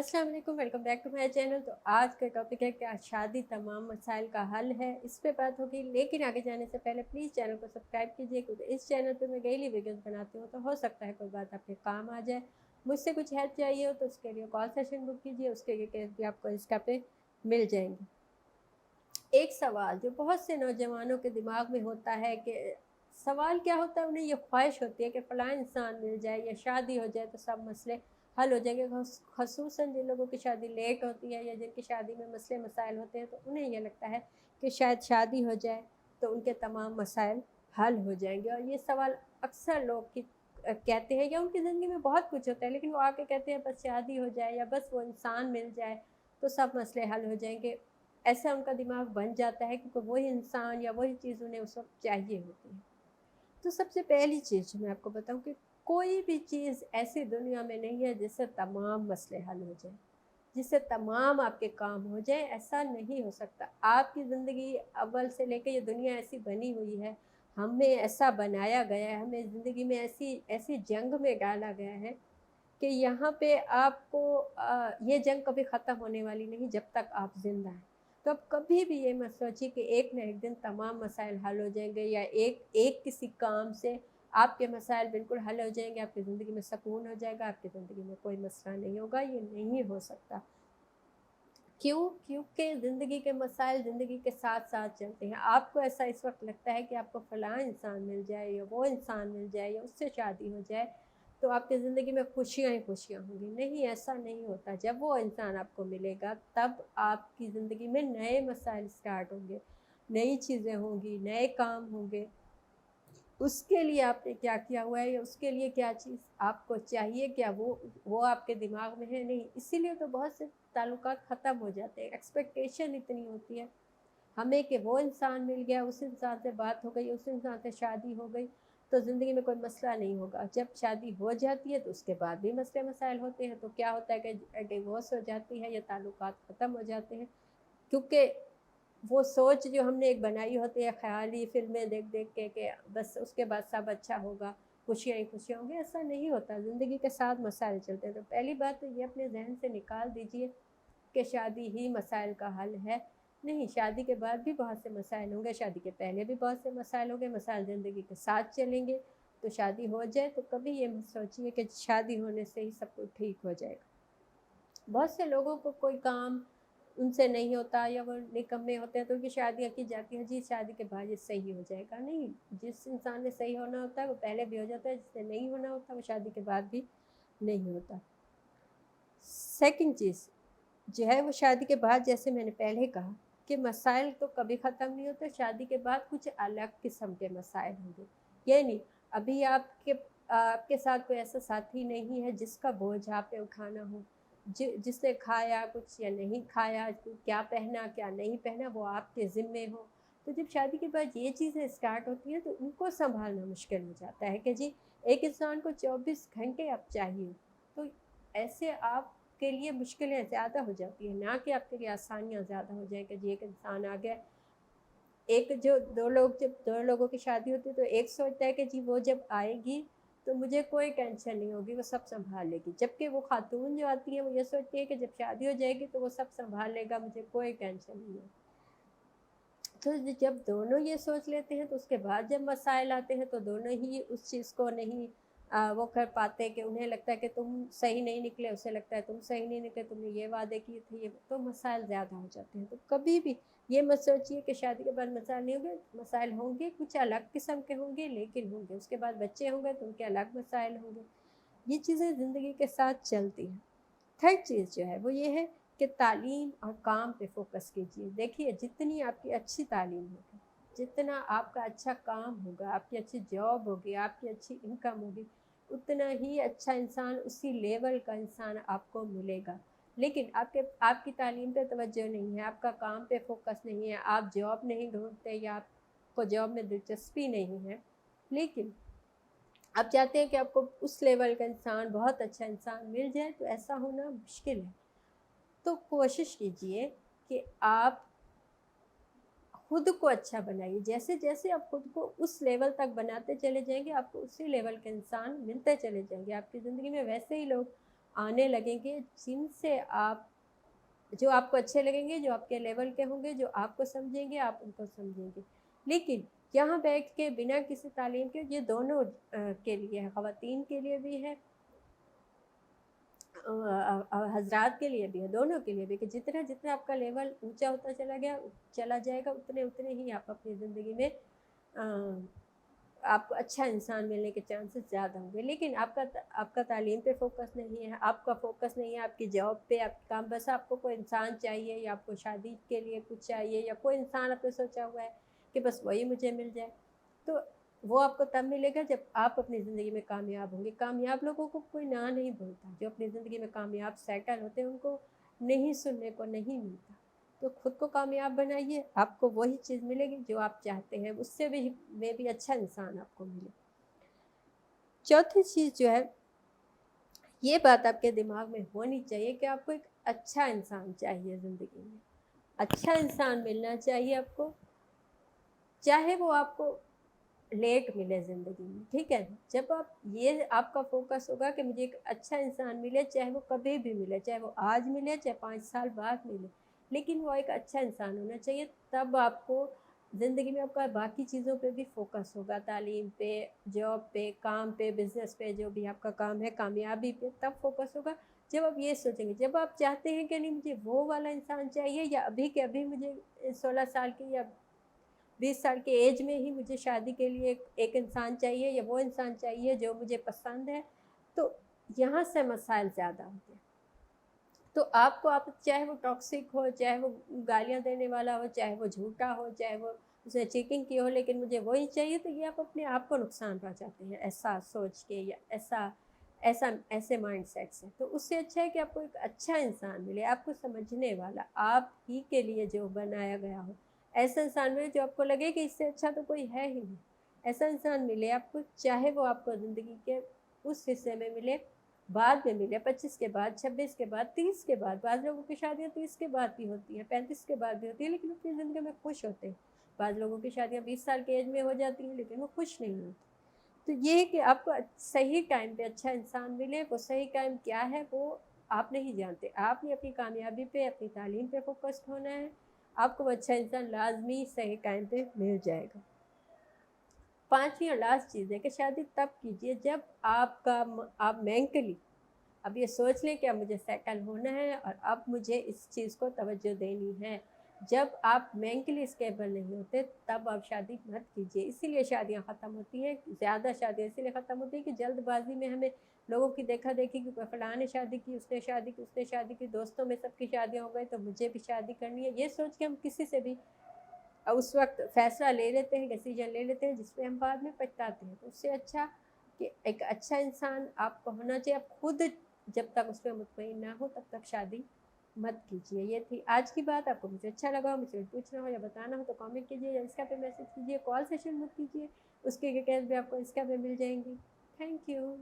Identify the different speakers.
Speaker 1: अस्सलाम वालेकुम, welcome back to my channel. तो आज का टॉपिक है क्या शादी तमाम मसाइल का हल है, इस पे बात होगी। लेकिन आगे जाने से पहले प्लीज़ चैनल को सब्सक्राइब कीजिए, क्योंकि इस चैनल पे मैं डेली वीडियोस बनाती हूँ, तो हो सकता है कोई बात आपके काम आ जाए। मुझसे कुछ हेल्प चाहिए हो तो उसके लिए कॉल सेशन बुक कीजिए, उसके लिए केस भी आपको इंस्टा पे मिल जाएंगे। एक सवाल जो बहुत से नौजवानों के दिमाग में होता है कि सवाल क्या होता है, उन्हें ये ख्वाहिश होती है कि फ़लाँ इंसान मिल जाए या शादी हो जाए तो सब मसले हल हो जाएंगे। ख़ुसूसन जिन लोगों की शादी लेट होती है या जिनकी शादी में मसले मसाइल होते हैं, तो उन्हें यह लगता है कि शायद शादी हो जाए तो उनके तमाम मसाइल हल हो जाएंगे। और ये सवाल अक्सर लोग कहते हैं, या उनकी ज़िंदगी में बहुत कुछ होता है लेकिन वो आके कहते हैं बस शादी हो जाए या बस वो इंसान मिल जाए तो सब मसले हल हो जाएंगे। ऐसा उनका दिमाग बन जाता है, क्योंकि वही इंसान या वही चीज़ उन्हें उस वक़्त चाहिए होती है। तो सबसे पहली चीज़ जो मैं आपको बताऊँ कि कोई भी चीज़ ऐसी दुनिया में नहीं है जिससे तमाम मसले हल हो जाएँ, जिससे तमाम आपके काम हो जाएँ, ऐसा नहीं हो सकता। आपकी ज़िंदगी अव्वल से लेके ये दुनिया ऐसी बनी हुई है, हमें ऐसा बनाया गया है, हमें ज़िंदगी में ऐसी ऐसी जंग में डाला गया है कि यहाँ पे आपको ये जंग कभी ख़त्म होने वाली नहीं जब तक आप ज़िंदा हैं। तो आप कभी भी ये मत सोचिए कि एक ना एक दिन तमाम मसाइल हल हो जाएँगे, या एक एक किसी काम से आपके मसाइल बिल्कुल हल हो जाएँगे, आपकी ज़िंदगी में सुकून हो जाएगा, आपकी ज़िंदगी में कोई मसला नहीं होगा, ये नहीं हो सकता। क्यों? क्योंकि ज़िंदगी के मसाइल ज़िंदगी के साथ-साथ चलते हैं। आपको ऐसा इस वक़्त लगता है कि आपको फ़लाँ इंसान मिल जाए या वो इंसान मिल जाए या उससे शादी हो जाए, तो आपकी ज़िंदगी में खुशियाँ ही खुशियाँ होंगी। नहीं, ऐसा नहीं होता। जब वो इंसान आपको मिलेगा, तब आपकी ज़िंदगी में नए मसाइल स्टार्ट होंगे, नई चीज़ें होंगी, नए काम होंगे। उसके लिए आपने क्या किया हुआ है या उसके लिए क्या चीज़ आपको चाहिए, क्या वो आपके दिमाग में है? नहीं। इसीलिए तो बहुत से ताल्लुकात ख़त्म हो जाते हैं। एक्सपेक्टेशन इतनी होती है हमें कि वो इंसान मिल गया, उस इंसान से बात हो गई, उस इंसान से शादी हो गई, तो ज़िंदगी में कोई मसला नहीं होगा। जब शादी हो जाती है तो उसके बाद भी मसले मसाइल होते हैं। तो क्या होता है कि डिवोर्स हो जाती है या ताल्लुकात ख़त्म हो जाते हैं, क्योंकि वो सोच जो हमने एक बनाई होती है ख़याली फ़िल्में देख-देख के कि बस उसके बाद सब अच्छा होगा, खुशियाँ ही खुशियाँ होंगी, ऐसा नहीं होता। ज़िंदगी के साथ मसाइल चलते हैं। तो पहली बात तो ये अपने ज़हन से निकाल दीजिए कि शादी ही मसाइल का हल है। नहीं, शादी के बाद भी बहुत से मसाइल होंगे, शादी के पहले भी बहुत से मसाइल होंगे, मसाइल ज़िंदगी के साथ चलेंगे। तो शादी हो जाए तो कभी ये मत सोचिए कि शादी होने से ही सब कुछ ठीक हो जाएगा। बहुत से लोगों को कोई काम उनसे नहीं होता या वो निकम्मे होते हैं तो उनकी शादियाँ की जाती हैं, जी शादी के बाद ये सही हो जाएगा। नहीं, जिस इंसान ने सही होना होता है वो पहले भी हो जाता है, जिससे नहीं होना होता वो शादी के बाद भी नहीं होता। सेकंड चीज़ जो है वो शादी के बाद, जैसे मैंने पहले कहा कि मसाइल तो कभी ख़त्म नहीं होते, शादी के बाद कुछ अलग किस्म के मसाइल होंगे। ये नहीं, अभी आपके साथ कोई ऐसा साथी नहीं है जिसका बोझ आप पे उठाना हो, जिसने खाया कुछ या नहीं खाया, क्या पहना क्या नहीं पहना, वो आपके ज़िम्मे हो। तो जब शादी के बाद ये चीज़ें स्टार्ट होती हैं तो उनको सँभालना मुश्किल हो जाता है कि जी एक इंसान को 24 घंटे अब चाहिए। तो ऐसे आप के लिए मुश्किलें ज़्यादा हो जाती हैं, ना कि आपके लिए आसानियाँ ज़्यादा हो जाएँ कि जी एक इंसान आ गया। एक जो 2 लोग जब 2 लोगों की शादी होती है तो एक सोचता है कि जी वो जब आएगी तो मुझे कोई टेंशन नहीं होगी, वो सब सँभाल लेगी। जबकि वो खातून जो आती है वो ये सोचती है कि जब शादी हो जाएगी तो वो सब सँभाल लेगा, मुझे कोई टेंशन नहीं है। तो जब दोनों ये सोच लेते हैं तो उसके बाद जब मसाइल आते हैं तो दोनों ही उस चीज़ को नहीं वो कर पाते, कि उन्हें लगता है कि तुम सही नहीं निकले, उसे लगता है तुम सही नहीं निकले, तुमने ये वादे किए थे, ये तो मसाइल ज़्यादा हो जाते हैं। तो कभी भी ये मत सोचिए कि शादी के बाद मसाइल नहीं होंगे, मसाइल होंगे, कुछ अलग किस्म के होंगे लेकिन होंगे। उसके बाद बच्चे होंगे तो उनके अलग मसाइल होंगे। ये चीज़ें ज़िंदगी के साथ चलती हैं। थर्ड चीज़ जो है वो ये है कि तालीम और काम पे फ़ोकस कीजिए। देखिए जितनी आपकी अच्छी तालीम होगी, जितना आपका अच्छा काम होगा, आपकी अच्छी जॉब होगी, आपकी अच्छी इनकम होगी, उतना ही अच्छा इंसान, उसी लेवल का इंसान आपको मिलेगा। लेकिन आपकी तालीम पे तवज्जो नहीं है, आपका काम पे फ़ोकस नहीं है, आप जॉब नहीं ढूँढते या आपको जॉब में दिलचस्पी नहीं है, लेकिन आप चाहते हैं कि आपको उस लेवल का इंसान, बहुत अच्छा इंसान मिल जाए, तो ऐसा होना मुश्किल है। तो कोशिश कीजिए कि आप खुद को अच्छा बनाइए। जैसे-जैसे आप खुद को उस लेवल तक बनाते चले जाएँगे, आपको उसी लेवल के इंसान मिलते चले जाएँगे। आपकी ज़िंदगी में वैसे ही लोग आने लगेंगे जिनसे आप, जो आपको अच्छे लगेंगे, जो आपके लेवल के होंगे, जो आपको समझेंगे, आप उनको समझेंगे। लेकिन यहाँ बैठ के बिना किसी तालीम के, ये दोनों के लिए है, ख़वातीन के लिए भी है, हजरात के लिए भी है, दोनों के लिए भी, कि जितना जितना आपका लेवल ऊंचा होता चला जाएगा, उतने उतने ही आप अपनी ज़िंदगी में आपको अच्छा इंसान मिलने के चांसेस ज़्यादा होंगे। लेकिन आपका तालीम पे फोकस नहीं है, आपका फोकस नहीं है आपकी जॉब पे, आपके काम, बस आपको कोई इंसान चाहिए, या आपको शादी के लिए कुछ चाहिए, या कोई इंसान आपने सोचा हुआ है कि बस वही मुझे मिल जाए, तो वो आपको तब मिलेगा जब आप अपनी ज़िंदगी में कामयाब होंगे। कामयाब लोगों को कोई ना नहीं बोलता, जो अपनी ज़िंदगी में कामयाब सेटल होते हैं उनको नहीं सुनने को नहीं मिलता। तो खुद को कामयाब बनाइए, आपको वही चीज़ मिलेगी जो आप चाहते हैं, उससे भी में भी अच्छा इंसान आपको मिले। चौथी चीज़ जो है, ये बात आपके दिमाग में होनी चाहिए कि आपको एक अच्छा इंसान चाहिए ज़िंदगी में। अच्छा इंसान मिलना चाहिए आपको, चाहे वो आपको लेट मिले ज़िंदगी में, ठीक है। जब आप, ये आपका फोकस होगा कि मुझे एक अच्छा इंसान मिले, चाहे वो कभी भी मिले, चाहे वो आज मिले, चाहे 5 साल बाद मिले, लेकिन वो एक अच्छा इंसान होना चाहिए। तब आपको ज़िंदगी में आपका बाकी चीज़ों पे भी फोकस होगा, तालीम पे, जॉब पे, काम पे, बिज़नेस पे, जो भी आपका काम है, कामयाबी पे तब फोकस होगा जब आप ये सोचेंगे। जब आप चाहते हैं कि नहीं मुझे वो वाला इंसान चाहिए, या अभी के अभी मुझे 16 साल की या 20 साल की एज में ही मुझे शादी के लिए एक इंसान चाहिए, या वो इंसान चाहिए जो मुझे पसंद है, तो यहाँ से मसाइल ज़्यादा होते हैं। तो आपको, आप चाहे वो टॉक्सिक हो, चाहे वो गालियाँ देने वाला हो, चाहे वो झूठा हो, चाहे वो उसने चीटिंग की हो, लेकिन मुझे वही चाहिए, तो ये आप अपने आप को नुकसान पहुँचाते हैं ऐसा सोच के, या ऐसे माइंडसेट से। तो उससे अच्छा है कि आपको एक अच्छा इंसान मिले, आपको समझने वाला, आप ही के लिए जो बनाया गया हो, ऐसा इंसान मिले जो आपको लगे कि इससे अच्छा तो कोई है ही नहीं। ऐसा इंसान मिले आपको, चाहे वो आपको ज़िंदगी के उस हिस्से में मिले, बाद में मिले, 25 के बाद, 26 के बाद, 30 के बाद। बाद लोगों की शादियाँ 30 के बाद भी होती हैं, 35 के बाद भी होती है, लेकिन अपनी ज़िंदगी में खुश होते हैं। बाद लोगों की शादियाँ 20 साल की एज में हो जाती हैं, लेकिन वो खुश नहीं होते। तो ये है कि आपको सही टाइम पे अच्छा इंसान मिले, वो सही टाइम क्या है वो आप नहीं जानते। आपने अपनी कामयाबी पे, अपनी तालीम पे फोकस्ड होना है, आपको वो अच्छा इंसान लाज़मी सही टाइम पे मिल जाएगा। 5वीं और लास्ट चीज़ है कि शादी तब कीजिए जब आप मेंटली अब ये सोच लें कि अब मुझे सेटल होना है और अब मुझे इस चीज़ को तवज्जो देनी है। जब आप मेंटली स्टेबल नहीं होते तब आप शादी मत कीजिए। इसीलिए शादियां ख़त्म होती हैं, ज़्यादा शादियां इसीलिए ख़त्म होती हैं कि जल्दबाजी में हमें लोगों की देखा देखी कि फलां ने शादी की, उसने शादी की, उसने शादी की, दोस्तों में सबकी शादियां हो गई तो मुझे भी शादी करनी है, ये सोच के हम किसी से भी उस वक्त फ़ैसला ले लेते हैं, डिसीजन ले लेते हैं, जिसपे हम बाद में पछताते हैं। तो उससे अच्छा कि एक अच्छा इंसान आपको होना चाहिए। आप खुद जब तक उस पर मुतमईन ना हो तब तक शादी मत कीजिए। ये थी आज की बात। आपको मुझे अच्छा लगा, मुझसे पूछना हो या बताना हो तो कमेंट कीजिए, या इंस्टा पे मैसेज कीजिए, कॉल सेशन बुक कीजिए, उसकी डिटेल्स भी आपको इंस्टा पे मिल जाएंगी। Thank you.